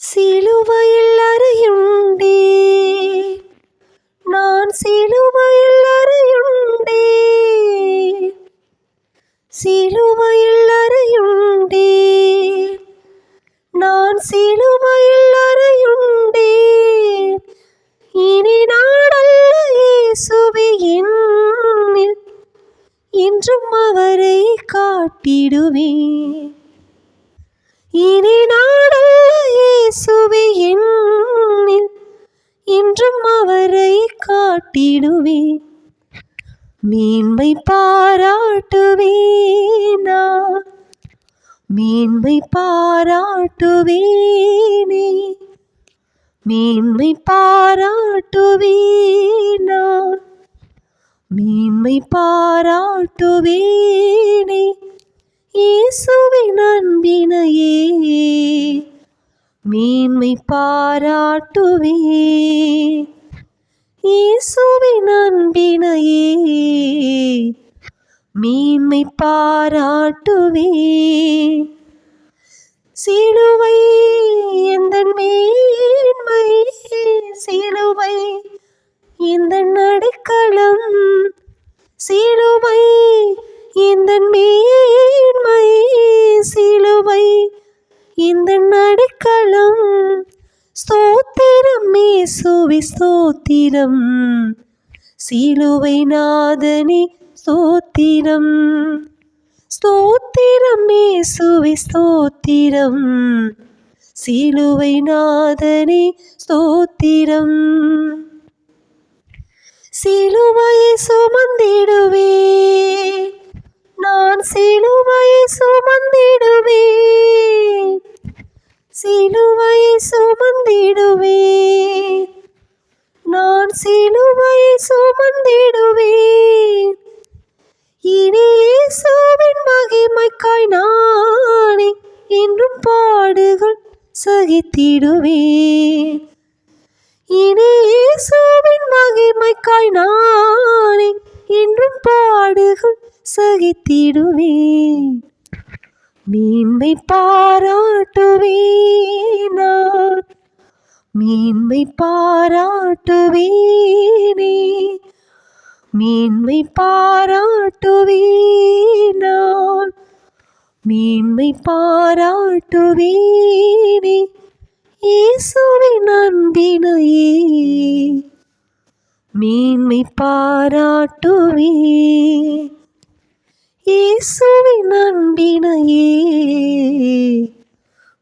சிலுவையில் அறையுண்டே, நான் சிலுவையில் அறையுண்டே, சிலுவையில் அறையுண்டே, நான் சிலுவையில் அறையுண்டே. இனி நாடல்ல இயேசுவே என்னில், இன்றும் அவரை காட்டிடுவேன். இனி நாடல்ல இயேசுவே என்னில், இன்றும் அவரை காட்டிடுவேன். மேன்மை பாராட்டுவேனா, மேன்மை பாராட்டுவேனே, மேன்மை பாராட்டுவேனா, மேன்மை பாராட்டுவேனே. இயேசுவின் அன்பினையே மேன்மை பாராட்டுவேன். இயேசுவின் அன்பினையே மேன்மை பாராட்டுவேன். சிலுவை எந்தன் மேன்மை, சிலுவை எந்தன் அடைக்கலம், சிலுவை எந்தன் மேன்மை, சிலுவை எந்தன் அடைக்கலம். ஸ்தோத்திரம் இயேசுவே ஸ்தோத்திரம், சிலுவை நாதனே ஸ்தோத்திரம். ஸ்தோத்திரம் இயேசுவே ஸ்தோத்திரம், சிலுவை நாதனே ஸ்தோத்திரம். சிலுவையை சுமந்திடுவேன், நான் சிலுவையை சுமந்திடுவேன், சிலுவையை சுமந்திடுவேன், நான் சிலுவையை சுமந்திடுவேன். இனி இயேசுவின் மகிமைக்காய் நானே என்றும் பாடுகள் சகித்திடுவேன். இனி இயேசுவின் மகிமைக்காய் நானே என்றும் பாடுகள் சகித்திடுவேன். மேன்மை பாராட்டுவேனா, மேன்மை பாராட்டுவேனே, மேன்மை பாராட்டுவேனா, மேன்மை பாராட்டுவேனே. இயேசுவின் அன்பினையே மேன்மை பாராட்டுவேன். இயேசுவின் அன்பினையே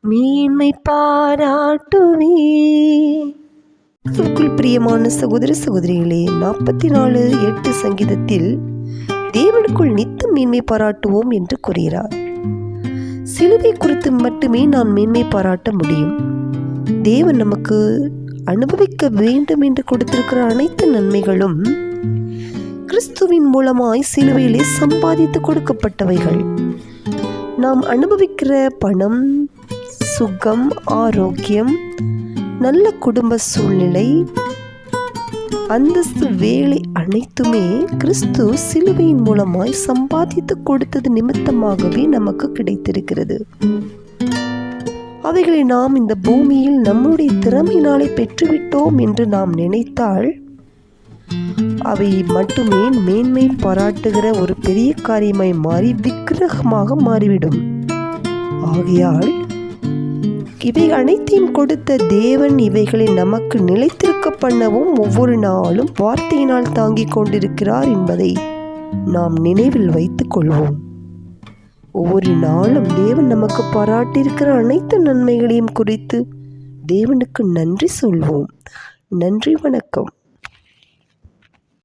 மேன்மை பாராட்டுவேன். கிறிஸ்துவுக்குள் பிரியமான சகோதர சகோதரிகளே, 44:8 சங்கீதத்தில் தேவனுக்குள் நித்தம் மேன்மை பாராட்டுவோம் என்று கூறுகிறார். சிலுவை குறித்து மட்டுமே நாம் மேன்மை பாராட்ட முடியும். தேவன் நமக்கு அனுபவிக்க வேண்டும் என்று கொடுத்திருக்கிற அனைத்து நன்மைகளும் கிறிஸ்துவின் மூலமாய் சிலுவையிலே சம்பாதித்து கொடுக்கப்பட்டவைகள். நாம் அனுபவிக்கிற பணம், சுகம், ஆரோக்கியம், நல்ல குடும்ப சூழ்நிலை, அந்தஸ்து, வேலை அனைத்துமே கிறிஸ்து சிலுவையின் மூலமாய் சம்பாதித்து கொடுத்தது நிமித்தமாகவே நமக்கு கிடைத்திருக்கிறது. அவைகளை நாம் இந்த பூமியில் நம்முடைய திறமையினாலே பெற்றுவிட்டோம் என்று நாம் நினைத்தால் அவை மட்டுமே மேன்மை பாராட்டுகிற ஒரு பெரிய காரியமாய் மாறி விக்கிரகமாக மாறிவிடும். ஆகையால் இவை அனைத்தையும் கொடுத்த தேவன் இவைகளை நமக்கு நிலைத்திருக்க பண்ணவும் ஒவ்வொரு நாளும் வார்த்தையினால் தாங்கிக் கொண்டிருக்கிறார் என்பதை நாம் நினைவில் வைத்துக் கொள்வோம். ஒவ்வொரு நாளும் தேவன் நமக்கு பாராட்டியிருக்கிற அனைத்து நன்மைகளையும் குறித்து தேவனுக்கு நன்றி சொல்வோம். நன்றி, வணக்கம்.